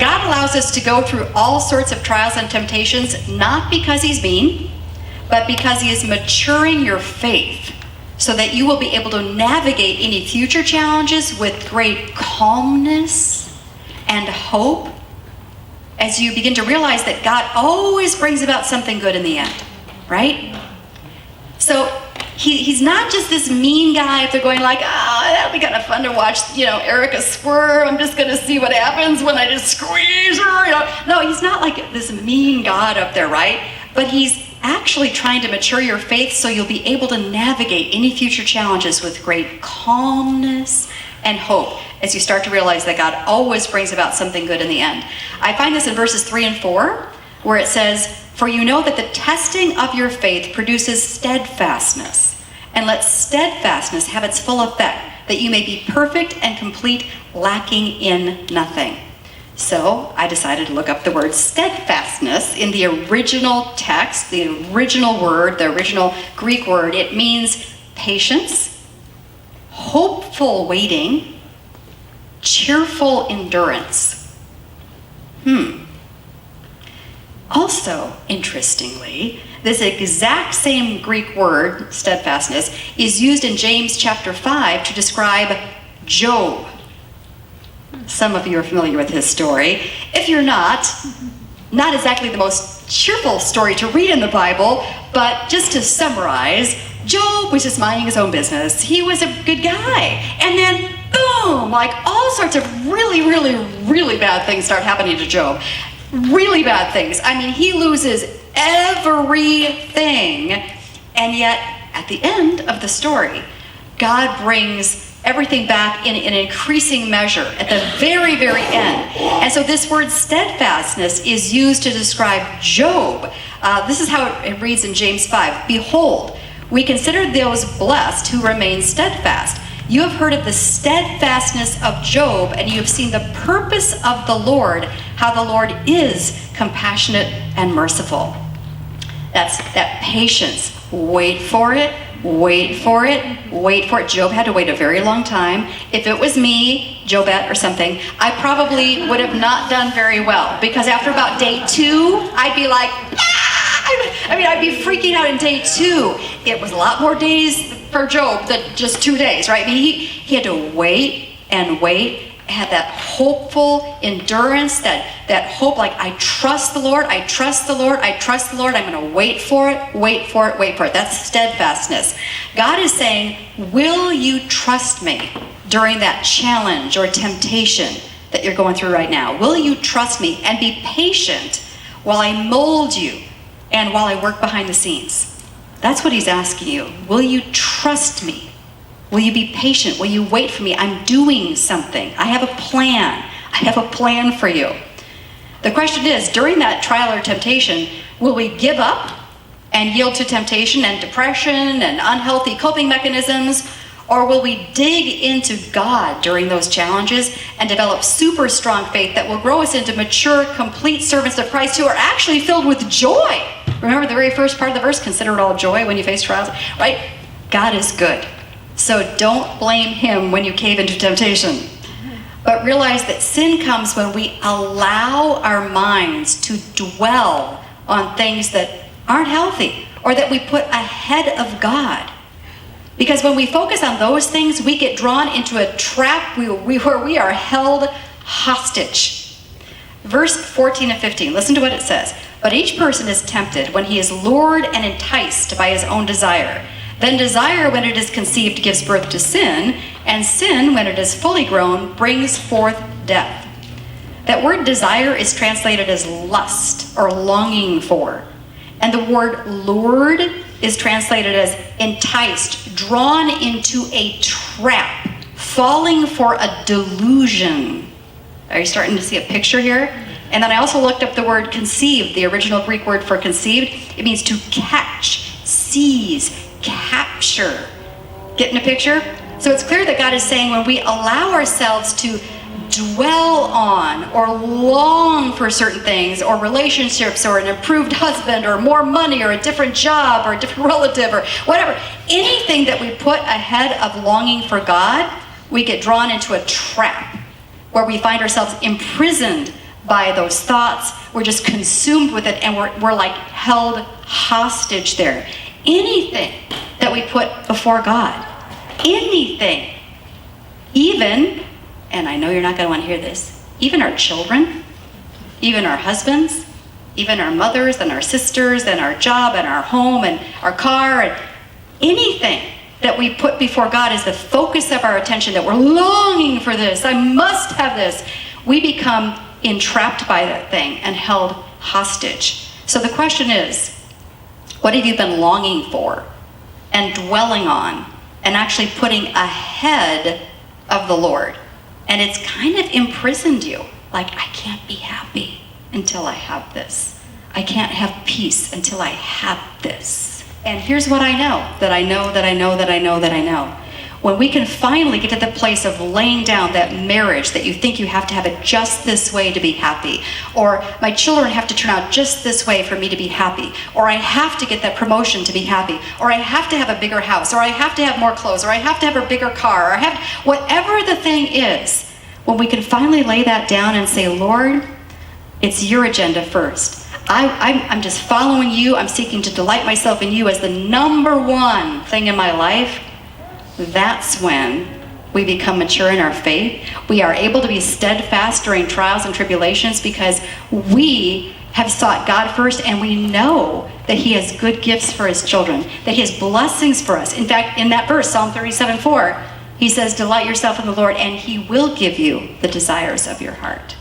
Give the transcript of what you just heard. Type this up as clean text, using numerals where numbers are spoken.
God allows us to go through all sorts of trials and temptations, not because he's mean, but because he is maturing your faith so that you will be able to navigate any future challenges with great calmness and hope as you begin to realize that God always brings about something good in the end, right? So he's not just this mean guy if they're going like, that'll be kind of fun to watch, Erica squirm. I'm just going to see what happens when I just squeeze her. No, he's not like this mean God up there, right? But he's actually trying to mature your faith so you'll be able to navigate any future challenges with great calmness and hope as you start to realize that God always brings about something good in the end. I find this in verses 3 and 4, where it says, "For you know that the testing of your faith produces steadfastness, and let steadfastness have its full effect, that you may be perfect and complete, lacking in nothing." So I decided to look up the word steadfastness in the original text, the original word, the original Greek word. It means patience, hopeful waiting, cheerful endurance. Also, interestingly, this exact same Greek word, steadfastness, is used in James chapter 5 to describe Job. Some of you are familiar with his story. If you're not exactly the most cheerful story to read in the Bible, but just to summarize, Job was just minding his own business. He was a good guy. And then, boom, like all sorts of really, really, really bad things start happening to Job. Really bad things. I mean, he loses everything. And yet, at the end of the story, God brings everything back in an increasing measure at the very, very end. And so this word steadfastness is used to describe Job. This is how it reads in James 5. "Behold, we consider those blessed who remain steadfast. You have heard of the steadfastness of Job, and you have seen the purpose of the Lord, how the Lord is compassionate and merciful." That's that patience. Wait for it. Wait for it, wait for it. Job had to wait a very long time. If it was me, Jobette or something, I probably would have not done very well, because after about day 2, I'd be like, I'd be freaking out in day 2. It was a lot more days for Job than just 2 days, right? I mean, he had to wait and wait, had that hopeful endurance, that hope, like, I trust the Lord, I trust the Lord, I trust the Lord, I'm going to wait for it, wait for it, wait for it. That's steadfastness. God is saying, will you trust me during that challenge or temptation that you're going through right now? Will you trust me and be patient while I mold you and while I work behind the scenes? That's what he's asking you. Will you trust me? Will you be patient? Will you wait for me? I'm doing something. I have a plan. I have a plan for you. The question is, during that trial or temptation, will we give up and yield to temptation and depression and unhealthy coping mechanisms? Or will we dig into God during those challenges and develop super strong faith that will grow us into mature, complete servants of Christ who are actually filled with joy? Remember the very first part of the verse, consider it all joy when you face trials, right? God is good. So don't blame him when you cave into temptation. But realize that sin comes when we allow our minds to dwell on things that aren't healthy or that we put ahead of God. Because when we focus on those things, we get drawn into a trap where we are held hostage. Verse 14 and 15, listen to what it says. "But each person is tempted when he is lured and enticed by his own desire. Then desire, when it is conceived, gives birth to sin, and sin, when it is fully grown, brings forth death." That word desire is translated as lust or longing for. And the word lured is translated as enticed, drawn into a trap, falling for a delusion. Are you starting to see a picture here? And then I also looked up the word conceived, the original Greek word for conceived. It means to catch, seize, capture. Getting a picture? So it's clear that God is saying when we allow ourselves to dwell on or long for certain things or relationships or an improved husband or more money or a different job or a different relative or whatever, anything that we put ahead of longing for God, we get drawn into a trap where we find ourselves imprisoned by those thoughts. We're just consumed with it, and we're like held hostage there. Anything that we put before God, anything, even, and I know you're not going to want to hear this, even our children, even our husbands, even our mothers and our sisters and our job and our home and our car, and anything that we put before God is the focus of our attention, that we're longing for this, I must have this. We become entrapped by that thing and held hostage. So the question is, what have you been longing for and dwelling on and actually putting ahead of the Lord? And it's kind of imprisoned you. Like, I can't be happy until I have this. I can't have peace until I have this. And here's what I know, that I know, that I know, that I know, that I know. When we can finally get to the place of laying down that marriage that you think you have to have it just this way to be happy, or my children have to turn out just this way for me to be happy, or I have to get that promotion to be happy, or I have to have a bigger house, or I have to have more clothes, or I have to have a bigger car, or I have, whatever the thing is, when we can finally lay that down and say, Lord, it's your agenda first. I'm just following you. I'm seeking to delight myself in you as the number one thing in my life. That's when we become mature in our faith. We are able to be steadfast during trials and tribulations because we have sought God first, and we know that he has good gifts for his children, that he has blessings for us. In fact, in that verse, Psalm 37:4, he says, delight yourself in the Lord, and he will give you the desires of your heart.